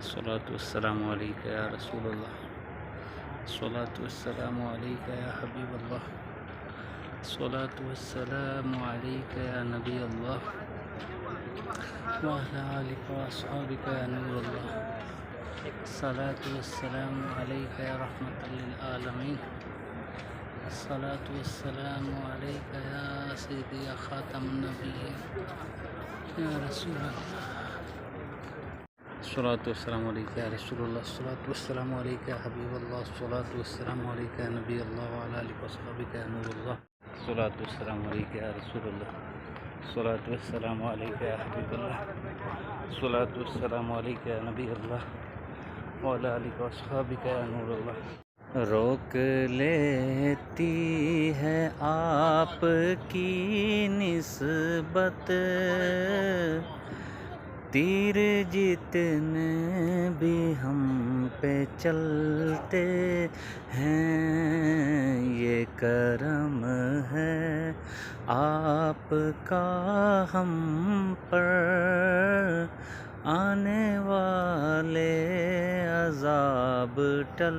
अस्सलातु वस्सलामु अलैका या रसूलल्लाह, अस्सलातु वस्सलामु अलैका या हबीबल्लाह, अस्सलातु वस्सलामु अलैका या नबी अल्लाह व अला आलिका व अस्हाबिका या नूरल्लाह, अस्सलातु वस्सलामु अलैका या रहमतल लिल आलमीन, अस्सलातु वस्सलामु अलैका या सय्यदी या खातमुन नबिय्यीन या रसूलल्लाह, अस्सलातु वस्सलामु अलैका या रसूलल्लाह, अस्सलातु वस्सलामु अलैका या हबीबल्लाह, अस्सलातु वस्सलामु अलैका या नबी अल्लाह व अला आलिका व अस्हाबिका या नूरल्लाह, अस्सलातु वस्सलामु अलैका या रसूलल्लाह, अस्सलातु वस्सलामु अलैका या हबीबल्लाह, अस्सलातु वस्सलामु अलैका या नबी अल्लाह व अला आलिका व अस्हाबिका या नूरल्लाह। रोक लेती है आपकी निस्बत तीर जितने भी हम पे चलते हैं, ये करम है आपका हम पर, आने वाले अज़ाब टल